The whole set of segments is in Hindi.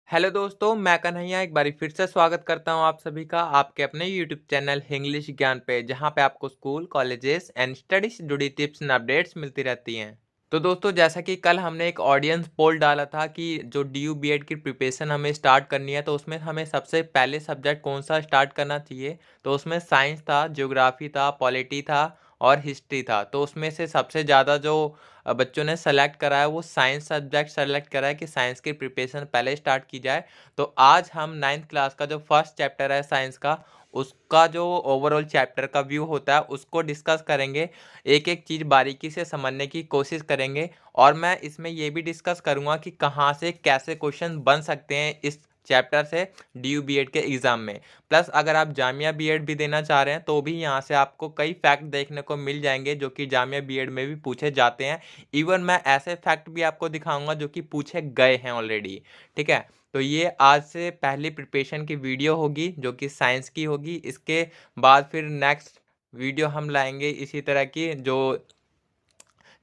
हेलो दोस्तों, मैं कन्हैया एक बारी फिर से स्वागत करता हूं आप सभी का आपके अपने यूट्यूब चैनल इंग्लिश ज्ञान पे, जहां पे आपको स्कूल, कॉलेजेस एंड स्टडी से जुड़ी टिप्स एंड अपडेट्स मिलती रहती हैं। तो दोस्तों, जैसा कि कल हमने एक ऑडियंस पोल डाला था कि जो डीयू बीएड की प्रिपरेशन हमें स्टार्ट करनी है, तो उसमें हमें सबसे पहले सब्जेक्ट कौन सा स्टार्ट करना चाहिए। तो उसमें साइंस था, ज्योग्राफी था, पॉलिटी था और हिस्ट्री था। तो उसमें से सबसे ज़्यादा जो बच्चों ने सेलेक्ट करा है वो साइंस सब्जेक्ट सेलेक्ट करा है कि साइंस की प्रिपरेशन पहले स्टार्ट की जाए। तो आज हम नाइन्थ क्लास का जो फर्स्ट चैप्टर है साइंस का, उसका जो ओवरऑल चैप्टर का व्यू होता है उसको डिस्कस करेंगे। एक एक चीज़ बारीकी से समझने की कोशिश करेंगे और मैं इसमें ये भी डिस्कस करूँगा कि कहाँ से कैसे क्वेश्चन बन सकते हैं इस चैप्टर से डीयू बीएड के एग्ज़ाम में। प्लस अगर आप जामिया बीएड भी देना चाह रहे हैं तो भी यहाँ से आपको कई फैक्ट देखने को मिल जाएंगे जो कि जामिया बीएड में भी पूछे जाते हैं। इवन मैं ऐसे फैक्ट भी आपको दिखाऊंगा जो कि पूछे गए हैं ऑलरेडी। ठीक है, तो ये आज से पहली प्रिपरेशन की वीडियो होगी जो कि साइंस की होगी। इसके बाद फिर नेक्स्ट वीडियो हम लाएंगे इसी तरह की जो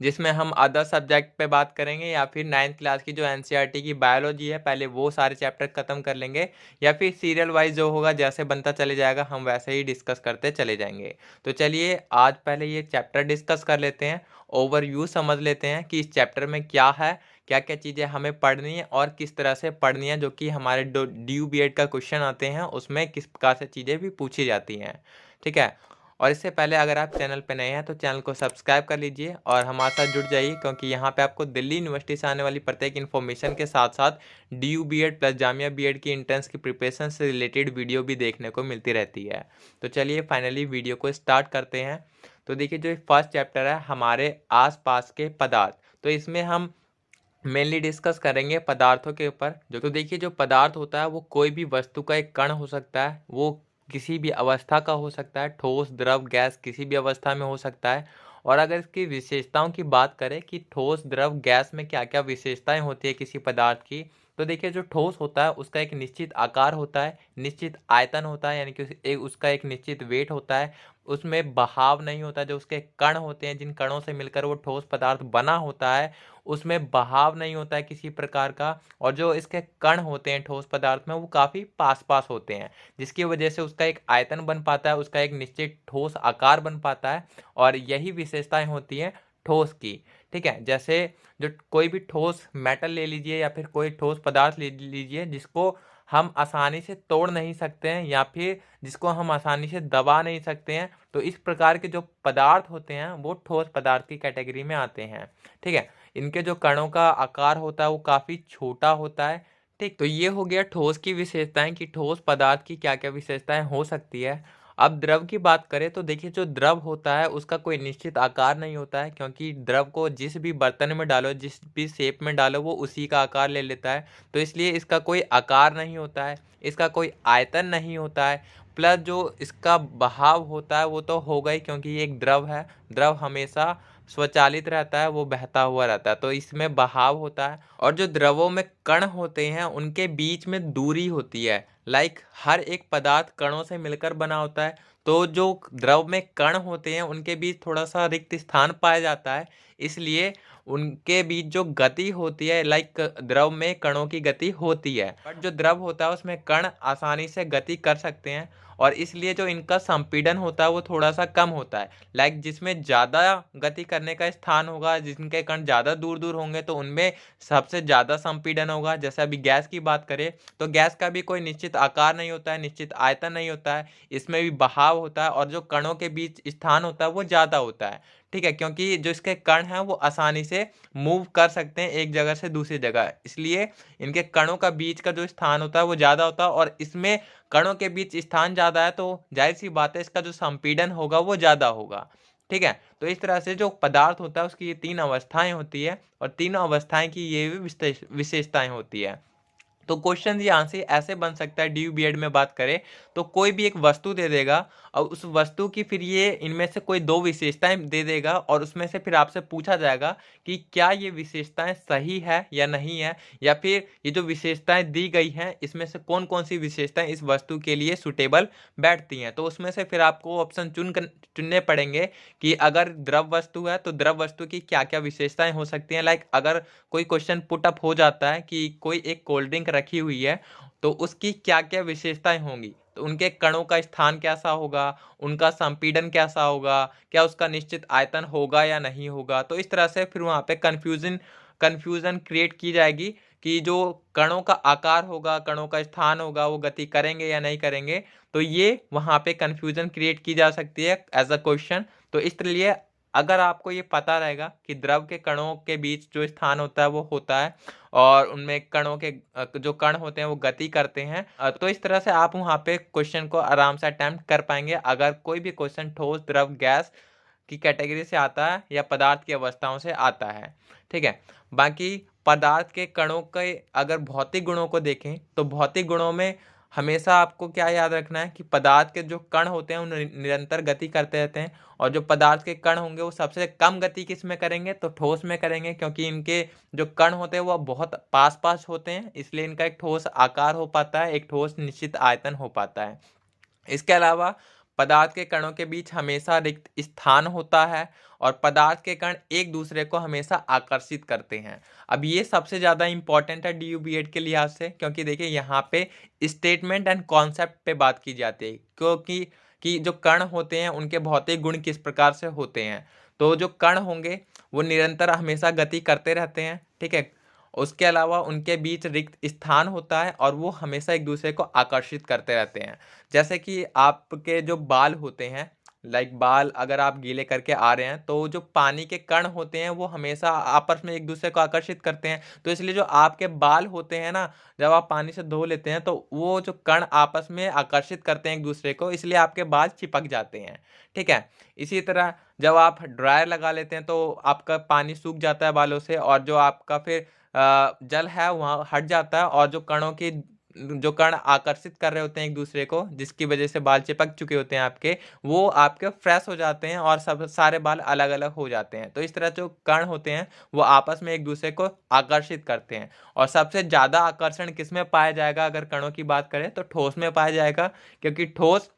जिसमें हम अदर सब्जेक्ट पे बात करेंगे, या फिर नाइन्थ क्लास की जो एनसीईआरटी की बायोलॉजी है पहले वो सारे चैप्टर खत्म कर लेंगे, या फिर सीरियल वाइज जो होगा जैसे बनता चले जाएगा हम वैसे ही डिस्कस करते चले जाएंगे। तो चलिए आज पहले ये चैप्टर डिस्कस कर लेते हैं, ओवरव्यू समझ लेते हैं कि इस चैप्टर में क्या है, क्या क्या चीज़ें हमें पढ़नी है और किस तरह से पढ़नी है, जो कि हमारे ड्यू बीएड का क्वेश्चन आते हैं उसमें किस प्रकार से चीज़ें भी पूछी जाती हैं। ठीक है, और इससे पहले अगर आप चैनल पर नए हैं तो चैनल को सब्सक्राइब कर लीजिए और हमारे साथ जुड़ जाइए, क्योंकि यहाँ पे आपको दिल्ली यूनिवर्सिटी से आने वाली प्रत्येक इन्फॉर्मेशन के साथ साथ DU BEd plus Jamia BEd की इंट्रेंस की प्रिपरेशन से रिलेटेड वीडियो भी देखने को मिलती रहती है। तो चलिए फाइनली वीडियो को स्टार्ट करते हैं। तो देखिए, जो फर्स्ट चैप्टर है हमारे आसपास के पदार्थ, तो इसमें हम मेनली डिस्कस करेंगे पदार्थों के ऊपर। जो तो देखिए, जो पदार्थ होता है वो कोई भी वस्तु का एक कण हो सकता है, वो किसी भी अवस्था का हो सकता है, ठोस, द्रव, गैस, किसी भी अवस्था में हो सकता है। और अगर इसकी विशेषताओं की बात करें कि ठोस, द्रव, गैस में क्या क्या विशेषताएं होती है किसी पदार्थ की, तो देखिए, जो ठोस होता है उसका एक निश्चित आकार होता है, निश्चित आयतन होता है, यानी कि उसका एक निश्चित वेट होता है, उसमें बहाव नहीं होता। जो उसके कण होते हैं, जिन कणों से मिलकर वो ठोस पदार्थ बना होता है, उसमें बहाव नहीं होता है किसी प्रकार का। और जो इसके कण होते हैं ठोस पदार्थ में वो काफ़ी पास पास होते हैं, जिसकी वजह से उसका एक आयतन बन पाता है, उसका एक निश्चित ठोस आकार बन पाता है। और यही विशेषताएं होती हैं ठोस की। ठीक है, जैसे जो कोई भी ठोस मेटल ले लीजिए या फिर कोई ठोस पदार्थ ले लीजिए जिसको हम आसानी से तोड़ नहीं सकते हैं या फिर जिसको हम आसानी से दबा नहीं सकते हैं, तो इस प्रकार के जो पदार्थ होते हैं वो ठोस पदार्थ की कैटेगरी में आते हैं। ठीक है, इनके जो कणों का आकार होता है वो काफ़ी छोटा होता है। ठीक, तो ये हो गया ठोस की विशेषताएं कि ठोस पदार्थ की क्या क्या विशेषताएं हो सकती है। अब द्रव की बात करें तो देखिए, जो द्रव होता है उसका कोई निश्चित आकार नहीं होता है, क्योंकि द्रव को जिस भी बर्तन में डालो, जिस भी शेप में डालो, वो उसी का आकार ले लेता है। तो इसलिए इसका कोई आकार नहीं होता है, इसका कोई आयतन नहीं होता है। प्लस जो इसका बहाव होता है वो तो होगा ही, क्योंकि ये एक द्रव है। द्रव हमेशा स्वचालित रहता है, वो बहता हुआ रहता है, तो इसमें बहाव होता है। और जो द्रवों में कण होते हैं उनके बीच में दूरी होती है। हर एक पदार्थ कणों से मिलकर बना होता है, तो जो द्रव में कण होते हैं उनके बीच थोड़ा सा रिक्त स्थान पाया जाता है, इसलिए उनके बीच जो गति होती है, द्रव में कणों की गति होती है, बट जो द्रव होता है उसमें कण आसानी से गति कर सकते हैं। और इसलिए जो इनका संपीड़न होता है वो थोड़ा सा कम होता है। जिसमें ज़्यादा गति करने का स्थान होगा, जिनके कण ज़्यादा दूर दूर होंगे, तो उनमें सबसे ज़्यादा संपीड़न होगा। जैसे अभी गैस की बात करें तो गैस का भी कोई निश्चित आकार नहीं होता है, निश्चित आयतन नहीं होता है, इसमें भी बहाव होता है और जो कणों के बीच स्थान होता है वो ज़्यादा होता है। ठीक है, क्योंकि जो इसके कण हैं वो आसानी से मूव कर सकते हैं एक जगह से दूसरी जगह, इसलिए इनके कणों का बीच का जो स्थान होता है वो ज़्यादा होता है। और इसमें कणों के बीच स्थान ज़्यादा है तो जाहिर सी बात है इसका जो संपीड़न होगा वो ज़्यादा होगा। ठीक है, तो इस तरह से जो पदार्थ होता है उसकी ये तीन अवस्थाएं होती है और तीनों अवस्थाएं की ये भी विशेषताएं होती है। तो क्वेश्चन यहाँ से ऐसे बन सकता है, डीयू बीएड में बात करें तो कोई भी एक वस्तु दे देगा और उस वस्तु की फिर ये इनमें से कोई दो विशेषताएं दे देगा और उसमें से फिर आपसे पूछा जाएगा कि क्या ये विशेषताएं सही है या नहीं है, या फिर ये जो विशेषताएं दी गई हैं इसमें से कौन कौन सी विशेषताएं इस वस्तु के लिए सुटेबल बैठती हैं। तो उसमें से फिर आपको ऑप्शन चुनने पड़ेंगे कि अगर द्रव वस्तु है तो द्रव वस्तु की क्या क्या विशेषताएं हो सकती हैं। अगर कोई क्वेश्चन पुट अप हो जाता है कि कोई एक कोल्ड ड्रिंक रखी हुई है तो उसकी क्या क्या विशेषताएं होंगी, तो उनके कणों का स्थान कैसा होगा, उनका संपीड़न कैसा होगा, क्या उसका निश्चित आयतन होगा या नहीं होगा। तो इस तरह से फिर वहाँ पे कन्फ्यूजन क्रिएट की जाएगी कि जो कणों का आकार होगा, कणों का स्थान होगा, वो गति करेंगे या नहीं करेंगे। तो ये वहाँ पे कन्फ्यूजन क्रिएट की जा सकती है एज अ क्वेश्चन। तो इसलिए अगर आपको ये पता रहेगा कि द्रव के कणों के बीच जो स्थान होता है वो होता है और उनमें कणों के जो कण होते हैं वो गति करते हैं, तो इस तरह से आप वहाँ पे क्वेश्चन को आराम से अटेम्प्ट कर पाएंगे अगर कोई भी क्वेश्चन ठोस, द्रव, गैस की कैटेगरी से आता है या पदार्थ की अवस्थाओं से आता है। ठीक है। बाकी पदार्थ के कणों के अगर भौतिक गुणों को देखें तो भौतिक गुणों में हमेशा आपको क्या याद रखना है कि पदार्थ के जो कण होते हैं वो निरंतर गति करते रहते हैं और जो पदार्थ के कण होंगे वो सबसे कम गति किस में करेंगे, तो ठोस में करेंगे, क्योंकि इनके जो कण होते हैं वो बहुत पास पास होते हैं, इसलिए इनका एक ठोस आकार हो पाता है, एक ठोस निश्चित आयतन हो पाता है। इसके अलावा पदार्थ के कणों के बीच हमेशा रिक्त स्थान होता है और पदार्थ के कण एक दूसरे को हमेशा आकर्षित करते हैं। अब ये सबसे ज़्यादा इंपॉर्टेंट है DU बीएड के लिहाज से, क्योंकि देखिए यहाँ पे स्टेटमेंट एंड कॉन्सेप्ट पे बात की जाती है, क्योंकि कि जो कण होते हैं उनके भौतिक गुण किस प्रकार से होते हैं। तो जो कण होंगे वो निरंतर हमेशा गति करते रहते हैं। ठीक है। उसके अलावा उनके बीच रिक्त स्थान होता है और वो हमेशा एक दूसरे को आकर्षित करते रहते हैं। जैसे कि आपके जो बाल होते हैं, लाइक बाल अगर आप गीले करके आ रहे हैं तो जो पानी के कण होते हैं वो हमेशा आपस में एक दूसरे को आकर्षित करते हैं। तो इसलिए जो आपके बाल होते हैं ना, जब आप पानी से धो लेते हैं तो वो जो कण आपस में आकर्षित करते हैं एक दूसरे को, इसलिए आपके बाल चिपक जाते हैं। ठीक है। इसी तरह जब आप ड्रायर लगा लेते हैं तो आपका पानी सूख जाता है बालों से और जो आपका फिर जल है वहाँ हट जाता है और जो कण आकर्षित कर रहे होते हैं एक दूसरे को, जिसकी वजह से बाल चिपक चुके होते हैं आपके, वो आपके फ्रेश हो जाते हैं और सब सारे बाल अलग अलग हो जाते हैं। तो इस तरह जो कण होते हैं वो आपस में एक दूसरे को आकर्षित करते हैं। और सबसे ज़्यादा आकर्षण किस में पाया जाएगा, अगर कणों की बात करें तो ठोस में पाया जाएगा, क्योंकि ठोस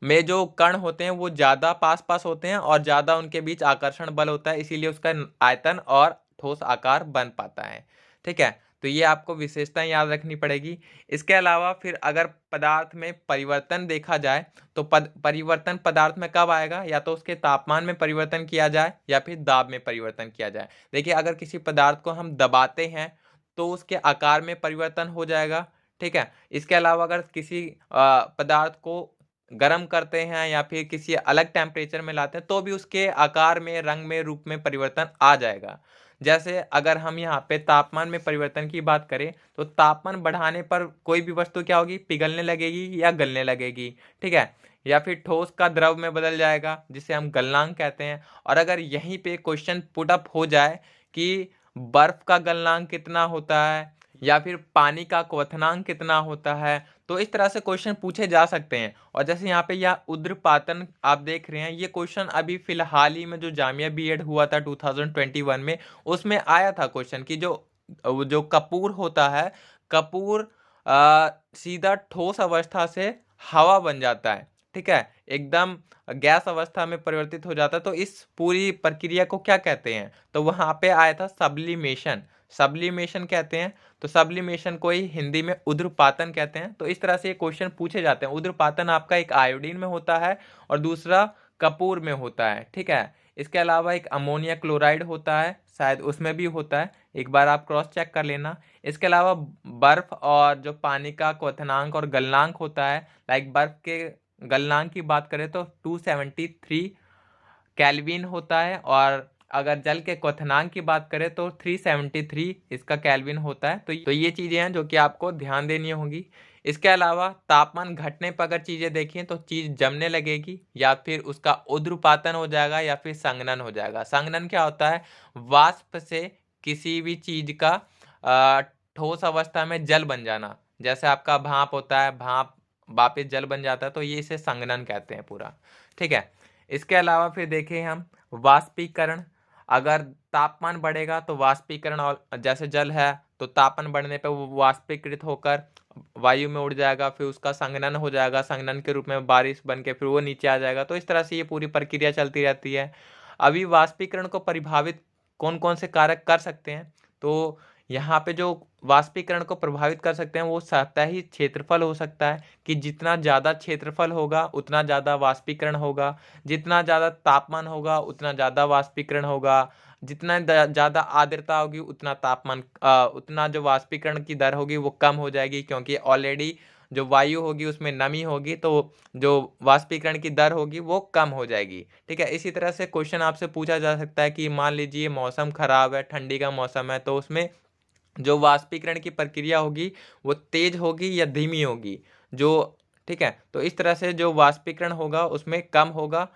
में जो कण होते हैं वो ज़्यादा पास पास होते हैं और ज़्यादा उनके बीच आकर्षण बल होता है, इसीलिए उसका आयतन और ठोस आकार बन पाता है। ठीक है। तो ये आपको विशेषताएं याद रखनी पड़ेगी। इसके अलावा फिर अगर पदार्थ में परिवर्तन देखा जाए तो परिवर्तन पदार्थ में कब आएगा, या तो उसके तापमान में परिवर्तन किया जाए या फिर दाब में परिवर्तन किया जाए। देखिए अगर किसी पदार्थ को हम दबाते हैं तो उसके आकार में परिवर्तन हो जाएगा। ठीक है। इसके अलावा अगर किसी पदार्थ को गर्म करते हैं या फिर किसी अलग टेम्परेचर में लाते हैं तो भी उसके आकार में, रंग में, रूप में परिवर्तन आ जाएगा। जैसे अगर हम यहाँ पे तापमान में परिवर्तन की बात करें तो तापमान बढ़ाने पर कोई भी वस्तु क्या होगी, पिघलने लगेगी या गलने लगेगी। ठीक है। या फिर ठोस का द्रव में बदल जाएगा, जिसे हम गलनांक कहते हैं। और अगर यहीं पे क्वेश्चन पुट अप हो जाए कि बर्फ का गलनांक कितना होता है या फिर पानी का क्वथनांक कितना होता है, तो इस तरह से क्वेश्चन पूछे जा सकते हैं। और जैसे यहाँ पे यह उद्रपातन आप देख रहे हैं, ये क्वेश्चन अभी फिलहाल ही में जो जामिया बीएड हुआ था 2021 में, उसमें आया था क्वेश्चन कि जो कपूर होता है, कपूर सीधा ठोस अवस्था से हवा बन जाता है। ठीक है। एकदम गैस अवस्था में परिवर्तित हो जाता है। तो इस पूरी प्रक्रिया को क्या कहते हैं, तो वहां पे आया था सब्लिमेशन। सब्लिमेशन कहते हैं। तो सब्लिमेशन को ही हिंदी में उद्रपातन कहते हैं। तो इस तरह से ये क्वेश्चन पूछे जाते हैं। उद्रपातन आपका एक आयोडीन में होता है और दूसरा कपूर में होता है। ठीक है। इसके अलावा एक अमोनिया क्लोराइड होता है, शायद उसमें भी होता है, एक बार आप क्रॉस चेक कर लेना। इसके अलावा बर्फ और जो पानी का क्वथनांक और गलनांक होता है, लाइक बर्फ के गलनांक की बात करें तो 273 केल्विन होता है और अगर जल के क्वथनांक की बात करें तो 373 इसका केल्विन होता है। तो ये चीज़ें हैं जो कि आपको ध्यान देनी होंगी। इसके अलावा तापमान घटने पर अगर चीज़ें देखें तो चीज़ जमने लगेगी या फिर उसका उद्रपातन हो जाएगा या फिर संघनन हो जाएगा। संघनन क्या होता है, वाष्प से किसी भी चीज़ का ठोस अवस्था में जल बन जाना। जैसे आपका भाप होता है, भाप वापिस जल बन जाता है, तो ये इसे संघनन कहते हैं पूरा। ठीक है। इसके अलावा फिर देखें हम वाष्पीकरण। अगर तापमान बढ़ेगा तो वाष्पीकरण, और जैसे जल है तो तापमान बढ़ने पर वो वाष्पीकृत होकर वायु में उड़ जाएगा, फिर उसका संघनन हो जाएगा, संघनन के रूप में बारिश बन के फिर वो नीचे आ जाएगा। तो इस तरह से ये पूरी प्रक्रिया चलती रहती है। अभी वाष्पीकरण को प्रभावित कौन कौन से कारक कर सकते हैं, तो यहाँ पे जो वाष्पीकरण को प्रभावित कर सकते हैं वो सतही क्षेत्रफल हो सकता है कि जितना ज़्यादा क्षेत्रफल होगा उतना ज़्यादा वाष्पीकरण होगा, जितना ज़्यादा तापमान होगा उतना ज़्यादा वाष्पीकरण होगा, जितना ज़्यादा आर्द्रता होगी उतना उतना जो वाष्पीकरण की दर होगी वो कम हो जाएगी, क्योंकि ऑलरेडी जो वायु होगी उसमें नमी होगी, तो जो वाष्पीकरण की दर होगी वो कम हो जाएगी। ठीक है, इसी तरह से क्वेश्चन आपसे पूछा जा सकता है कि मान लीजिए मौसम खराब है, ठंडी का मौसम है, तो उसमें जो वाष्पीकरण की प्रक्रिया होगी वो तेज होगी या धीमी होगी, जो ठीक है, तो इस तरह से जो वाष्पीकरण होगा उसमें कम होगा।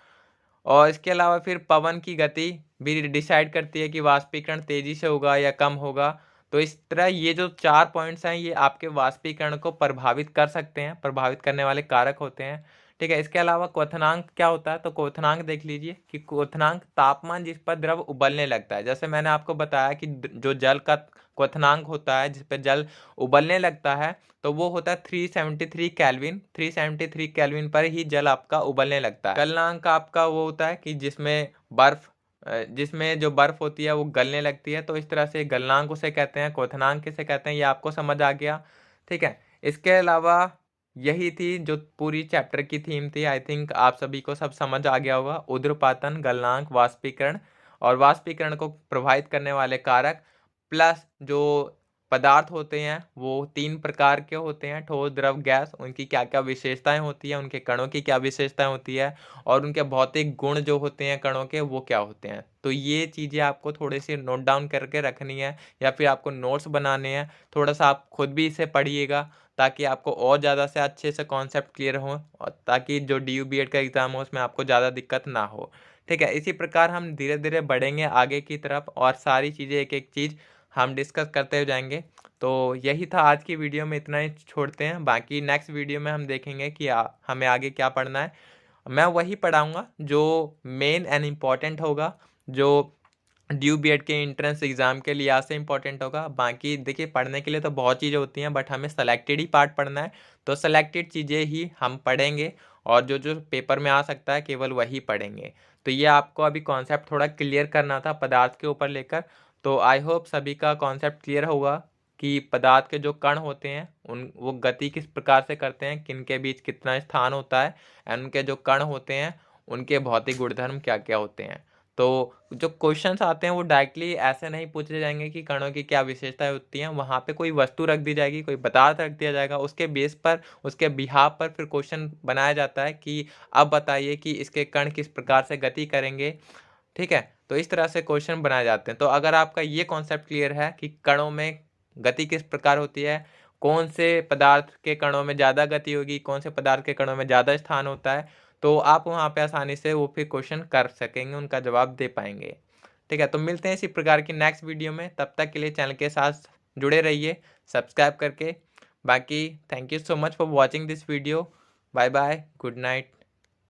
और इसके अलावा फिर पवन की गति भी डिसाइड करती है कि वाष्पीकरण तेजी से होगा या कम होगा। तो इस तरह ये जो 4 पॉइंट्स हैं ये आपके वाष्पीकरण को प्रभावित कर सकते हैं, प्रभावित करने वाले कारक होते हैं। ठीक है, इसके अलावा क्वथनांक क्या होता है, तो क्वथनांक देख लीजिए कि क्वथनांक तापमान जिस पर द्रव उबलने लगता है। जैसे मैंने आपको बताया कि जो जल का क्वथनांक होता है जिस पर जल उबलने लगता है, तो वो होता है 373 केल्विन। 373 केल्विन पर ही जल आपका उबलने लगता है। गलनांक आपका वो होता है कि जिसमें जो बर्फ होती है वो गलने लगती है, तो इस तरह से गलनांक उसे कहते हैं, क्वथनांक किसे कहते हैं, ये आपको समझ आ गया। ठीक है, इसके अलावा यही थी जो पूरी चैप्टर की थीम थी। आई थिंक आप सभी को सब समझ आ गया होगा। ऊर्ध्वपातन, गलनांक, वाष्पीकरण और वाष्पीकरण को प्रभावित करने वाले कारक, प्लस जो पदार्थ होते हैं वो 3 प्रकार के होते हैं, ठोस, द्रव, गैस। उनकी क्या क्या विशेषताएं होती हैं, उनके कणों की क्या विशेषताएं होती है, और उनके भौतिक गुण जो होते हैं कणों के वो क्या होते हैं। तो ये चीज़ें आपको थोड़ी सी नोट डाउन करके रखनी है, या फिर आपको नोट्स बनाने हैं। थोड़ा सा आप खुद भी इसे पढ़िएगा ताकि आपको और ज़्यादा से अच्छे से कॉन्सेप्ट क्लियर हो, और ताकि जो DU BED का एग्ज़ाम हो उसमें आपको ज़्यादा दिक्कत ना हो। ठीक है, इसी प्रकार हम धीरे धीरे बढ़ेंगे आगे की तरफ, और सारी चीज़ें एक एक चीज़ हम डिस्कस करते हुए जाएंगे। तो यही था आज की वीडियो में, इतना ही छोड़ते हैं। बाकी नेक्स्ट वीडियो में हम देखेंगे कि हमें आगे क्या पढ़ना है। मैं वही पढ़ाऊँगा जो मेन एंड इम्पॉर्टेंट होगा, जो DU BED के एंट्रेंस एग्ज़ाम के लिहाज से इम्पॉर्टेंट होगा। बाकी देखिए पढ़ने के लिए तो बहुत चीज़ें होती हैं, बट हमें सेलेक्टेड ही पार्ट पढ़ना है, तो सेलेक्टेड चीज़ें ही हम पढ़ेंगे, और जो जो पेपर में आ सकता है केवल वही पढ़ेंगे। तो ये आपको अभी कॉन्सेप्ट थोड़ा क्लियर करना था पदार्थ के ऊपर लेकर। तो आई होप सभी का कॉन्सेप्ट क्लियर होगा कि पदार्थ के जो कण होते हैं उन वो गति किस प्रकार से करते हैं, किन के बीच कितना स्थान होता है, एंड उनके जो कण होते हैं उनके भौतिक गुणधर्म क्या क्या होते हैं। तो जो क्वेश्चंस आते हैं वो डायरेक्टली ऐसे नहीं पूछे जाएंगे कि कणों की क्या विशेषताएं होती हैं। वहाँ पे कोई वस्तु रख दी जाएगी, कोई पदार्थ रख दिया जाएगा, उसके बेस पर, उसके बिहाव पर फिर क्वेश्चन बनाया जाता है कि अब बताइए कि इसके कण किस प्रकार से गति करेंगे। ठीक है, तो इस तरह से क्वेश्चन बनाए जाते हैं। तो अगर आपका ये कॉन्सेप्ट क्लियर है कि कणों में गति किस प्रकार होती है, कौन से पदार्थ के कणों में ज़्यादा गति होगी, कौन से पदार्थ के कणों में ज़्यादा स्थान होता है, तो आप वहाँ पे आसानी से वो फिर क्वेश्चन कर सकेंगे, उनका जवाब दे पाएंगे। ठीक है, तो मिलते हैं इसी प्रकार की नेक्स्ट वीडियो में। तब तक के लिए चैनल के साथ जुड़े रहिए सब्सक्राइब करके। बाकी thank you so much for watching this video. Bye bye, good night.